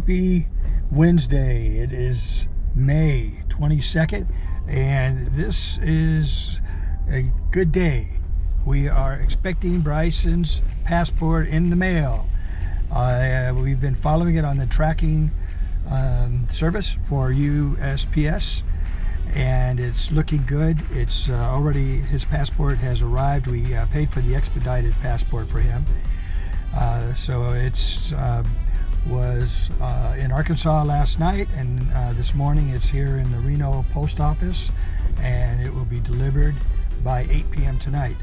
Happy Wednesday. It is May 22nd, and this is a good day. We are expecting Bryson's passport in the mail. We've been following it on the tracking service for USPS, and it's looking good. It's already, his passport has arrived. We paid for the expedited passport for him. So it's was in Arkansas last night, and this morning it's here in the Reno post office, and it will be delivered by 8 p.m. tonight,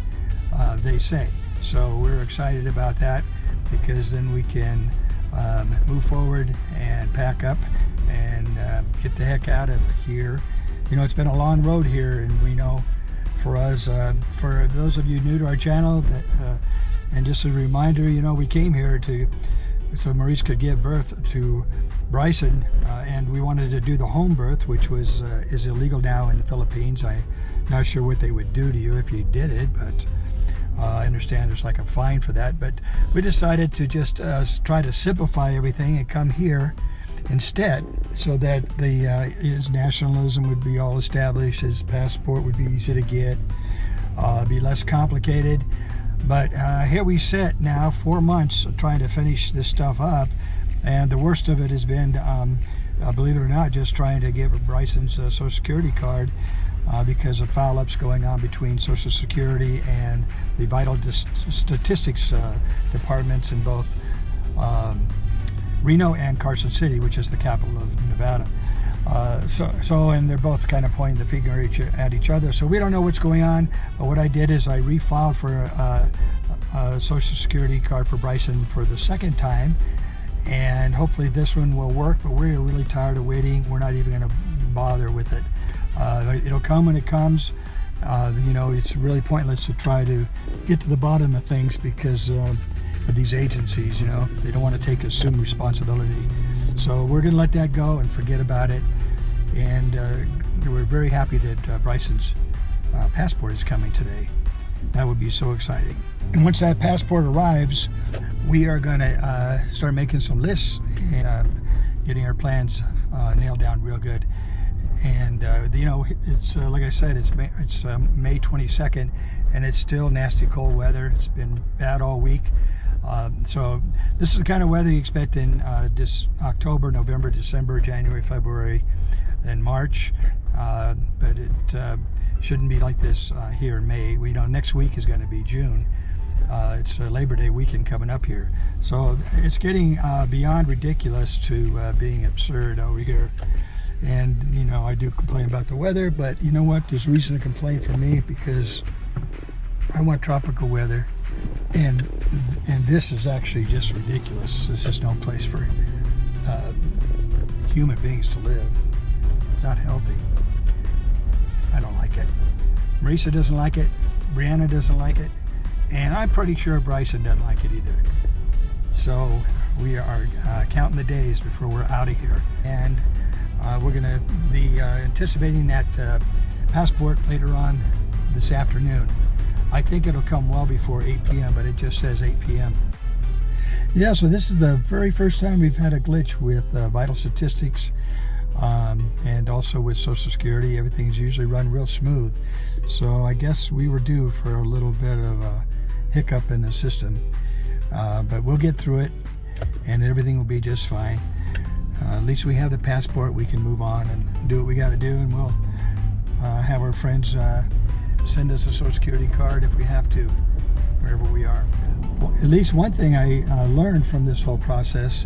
they say. So we're excited about that, because then we can move forward and pack up and get the heck out of here. You know, it's been a long road here in Reno for us. For those of you new to our channel, and just a reminder, you know, we came here so Maurice could give birth to Bryson, and we wanted to do the home birth, which is illegal now in the Philippines. I'm not sure what they would do to you if you did it, but I understand there's like a fine for that. But we decided to just try to simplify everything and come here instead, so that his nationalism would be all established, his passport would be easy to get, be less complicated. But here we sit now, 4 months trying to finish this stuff up, and the worst of it has been, believe it or not, just trying to get Bryson's Social Security card, because of foul-ups going on between Social Security and the vital statistics departments in both Reno and Carson City, which is the capital of Nevada. And they're both kind of pointing the finger at each other. So we don't know what's going on. But what I did is I refiled for a Social Security card for Bryson for the second time, and hopefully this one will work. But we're really tired of waiting. We're not even going to bother with it. It'll come when it comes. You know, it's really pointless to try to get to the bottom of things, because of these agencies, you know, they don't want to assume responsibility. So we're going to let that go and forget about it. And we're very happy that Bryson's passport is coming today. That would be so exciting. And once that passport arrives, we are going to start making some lists and getting our plans nailed down real good. And you know, it's like I said, it's May 22nd, and it's still nasty cold weather. It's been bad all week. So this is the kind of weather you expect in October, November, December, January, February, and March. But it shouldn't be like this here in May. We know next week is going to be June. It's Labor Day weekend coming up here. So it's getting beyond ridiculous to being absurd over here. And, you know, I do complain about the weather, but you know what? There's reason to complain for me, because I want tropical weather. And this is actually just ridiculous. This is no place for human beings to live. It's not healthy. I don't like it. Marisa doesn't like it. Brianna doesn't like it. And I'm pretty sure Bryson doesn't like it either. So we are counting the days before we're out of here. And we're going to be anticipating that passport later on this afternoon. I think it'll come well before 8 p.m., but it just says 8 p.m. Yeah, so this is the very first time we've had a glitch with vital statistics, and also with Social Security. Everything's usually run real smooth. So I guess we were due for a little bit of a hiccup in the system. But we'll get through it, and everything will be just fine. At least we have the passport. We can move on and do what we got to do, and we'll have our friends send us a Social Security card if we have to, wherever we are. Well, at least one thing I learned from this whole process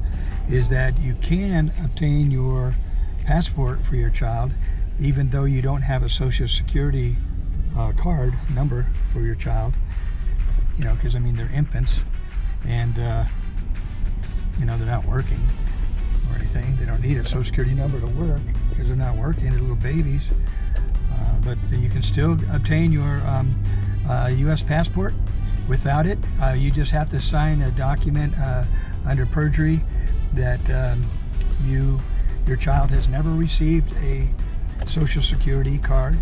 is that you can obtain your passport for your child even though you don't have a Social Security card number for your child. You know, because I mean, they're infants, and you know, they're not working or anything. They don't need a Social Security number to work because they're not working. They're little babies. But you can still obtain your U.S. passport without it. You just have to sign a document under perjury that your child has never received a Social Security card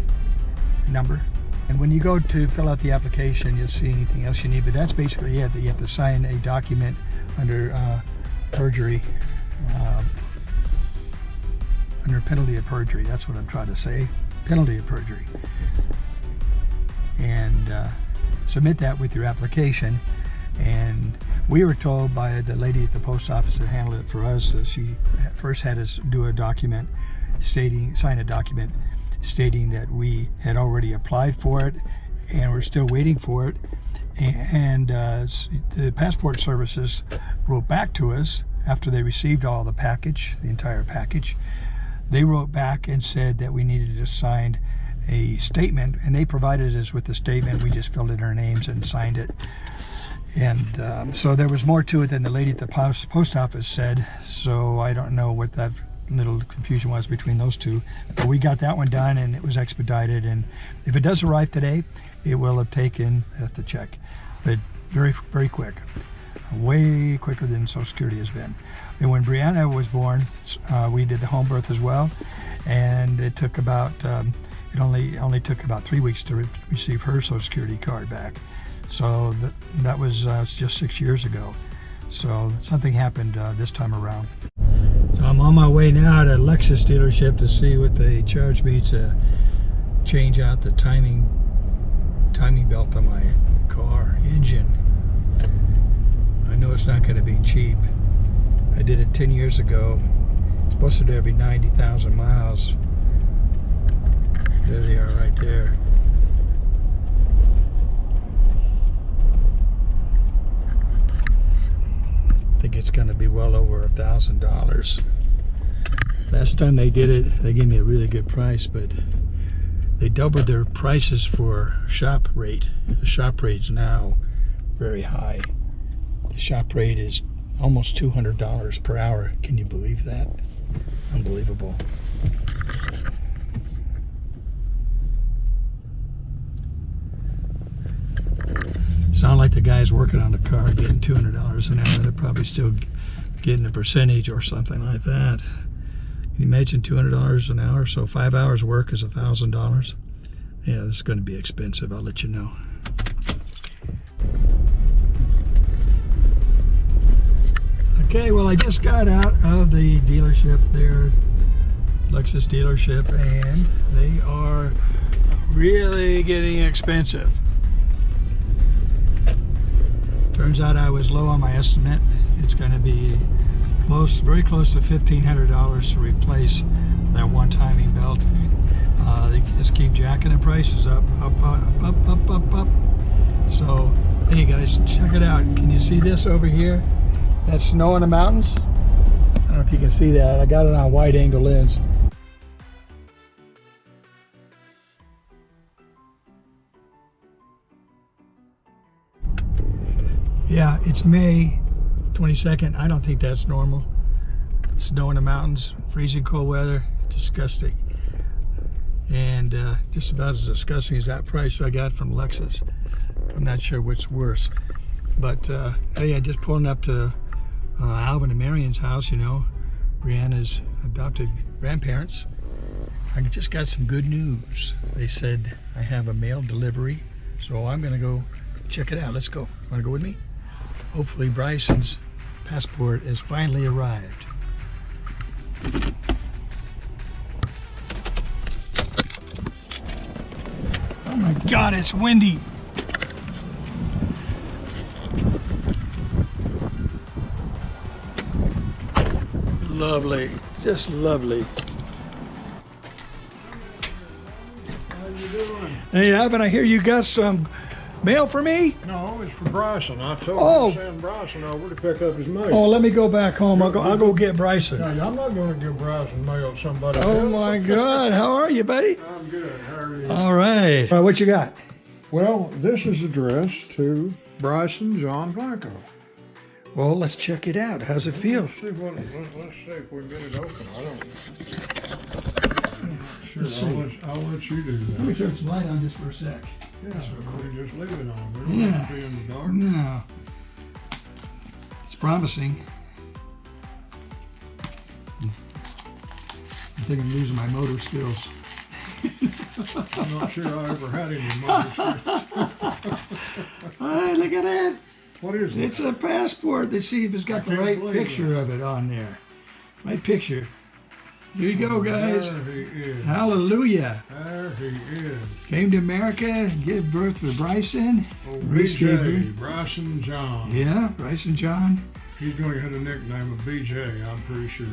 number. And when you go to fill out the application, you'll see anything else you need. But that's basically it. That you have to sign a document under perjury under penalty of perjury. That's what I'm trying to say. Penalty of perjury. And submit that with your application. And we were told by the lady at the post office that handled it for us that she first had us do a document sign a document stating that we had already applied for it and we're still waiting for it. And the passport services wrote back to us after they received all the package, the entire package. They wrote back and said that we needed to sign a statement, and they provided us with the statement. We just filled in our names and signed it. And so there was more to it than the lady at the post office said, so I don't know what that little confusion was between those two. But we got that one done, and it was expedited, and if it does arrive today, it will have taken, I have to check, but very, very quick. Way quicker than Social Security has been. And when Brianna was born, we did the home birth as well, and it took about it only took about 3 weeks to receive her Social Security card back. So that was just 6 years ago. So something happened this time around. So I'm on my way now to Lexus dealership to see what they charge me to change out the timing belt on my car engine. I know it's not going to be cheap. I did it 10 years ago. It's supposed to do every 90,000 miles. There they are right there. I think it's going to be well over $1,000. Last time they did it, they gave me a really good price, but they doubled their prices for shop rate. The shop rate's now very high. The shop rate is almost $200 per hour. Can you believe that? Unbelievable. Sound like the guys working on the car getting $200 an hour. They're probably still getting a percentage or something like that. Can you imagine $200 an hour? So 5 hours work is $1,000. Yeah, this is going to be expensive. I'll let you know. Okay, well, I just got out of the dealership there, Lexus dealership, and they are really getting expensive. Turns out I was low on my estimate. It's going to be very close to $1,500 to replace that one timing belt. They just keep jacking the prices up. So, hey guys, check it out. Can you see this over here? That's snow in the mountains. I don't know if you can see that. I got it on a wide angle lens. Yeah, it's May 22nd. I don't think that's normal. Snow in the mountains, freezing cold weather, disgusting. And just about as disgusting as that price I got from Lexus. I'm not sure which worse. But hey, just pulling up to Alvin and Marion's house, you know, Brianna's adopted grandparents. I just got some good news. They said I have a mail delivery, so I'm gonna go check it out. Let's go. Wanna go with me? Hopefully Bryson's passport has finally arrived. Oh my God, it's windy. Lovely, just lovely. How you doing? Hey, Alvin, I hear you got some mail for me? No, it's for Bryson. I told him to send Bryson over to pick up his mail. Oh, let me go back home. I'll go get Bryson. Now, I'm not going to give Bryson mail to somebody else. Oh my God, how are you, buddy? I'm good. How are you? All right. What you got? Well, this is addressed to Bryson John Blanco. Well, let's check it out. How's it feel? Let's see if we can get it open. I don't. Sure, Let's see. I'll let you do that. Let me turn some light on just for a sec. Yeah, we just leave it on. We don't Yeah. have to be in the dark. No. It's promising. I think I'm losing my motor skills. I'm not sure I ever had any motor skills. Hey, look at that. What is it? It's a passport. Let's see if it's got the can't right believe picture of it on there. Right picture. Here you go, guys. There he is. Hallelujah. There he is. Came to America, gave birth to Bryson. Oh, Reese gave BJ, birth- Bryson John. Yeah, Bryson John. He's going to get a nickname of BJ, I'm pretty sure.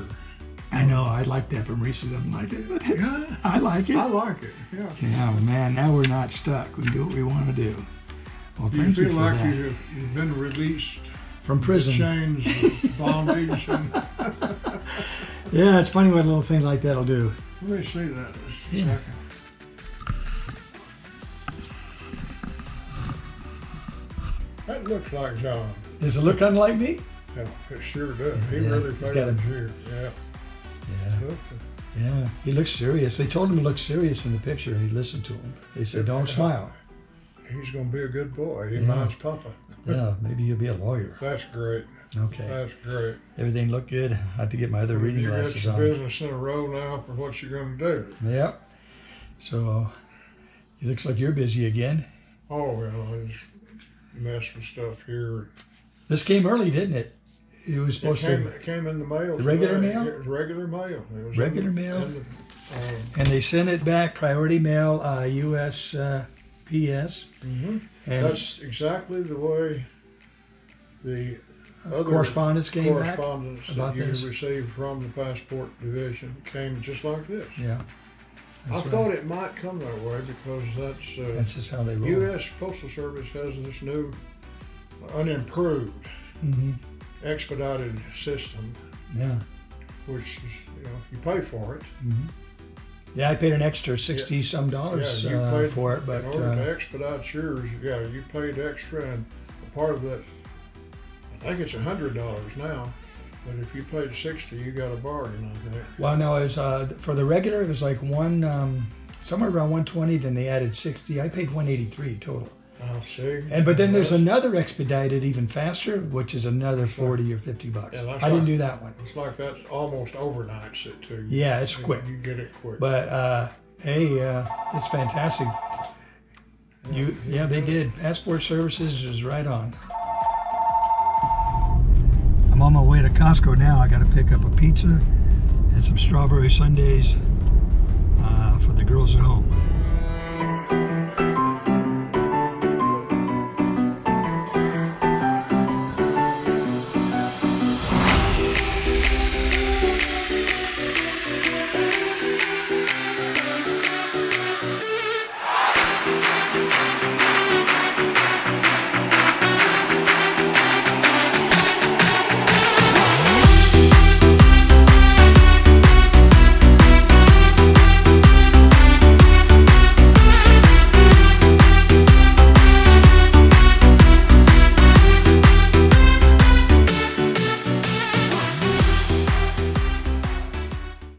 I know, I like that, but Reese doesn't like it. But Yeah, I like it. I like it. Yeah. Yeah, man, now we're not stuck. We can do what we want to do. Well, Do you thank you feel for like that. you've been released From the prison. chains of bondage? And, Yeah, it's funny what a little thing like that'll do. let me see that just a Yeah. second. That looks like John. Does it look unlike me? Yeah, it sure does. He Yeah, really he's got favors a- you. Yeah. Yeah. Look, Yeah, he looks serious. They told him to look serious in the picture, and he listened to him. They said, "Don't smile." he's going to be a good boy. He Yeah. minds Papa. Yeah, maybe you'll be a lawyer. That's great. Okay, That's great. everything looked good. I have to get my other reading You got glasses your on. business in a row now for what you're going to do. Yep. So it looks like you're busy again. Oh, well, I just mess with stuff here. This came early, didn't it? It was supposed It came in the mail. The regular today. mail? It was regular mail. It was Regular in the- mail? in the, and they sent it back priority mail, U.S. PS. mhm. And That's exactly the way the other correspondence came back correspondence that about you this? received from the passport division came just like this. Yeah, I that's thought right. it might come that way because That's just how they roll. U.S. Postal Service has this new, unimproved, Hmm. expedited system, Yeah. which is, you pay for it. Yeah, I paid an extra 60 some dollars you paid for it, but in order to expedite yours, you paid extra, and a part of that, I think it's $100 now. But if you paid 60, you got a bargain, I think. well, no, it was for the regular. It was like somewhere around 120. Then they added 60. I paid 183 total. I'll see. But then there's That's- another expedited even faster, which is another 40 or 50 bucks. Yeah, that's I didn't like- do that one. It's like that's almost overnights it too. Yeah, it's quick. You get it quick. But hey, it's fantastic. They did. Passport Services is right on. I'm on my way to Costco now. I got to pick up a pizza and some strawberry sundaes for the girls at home.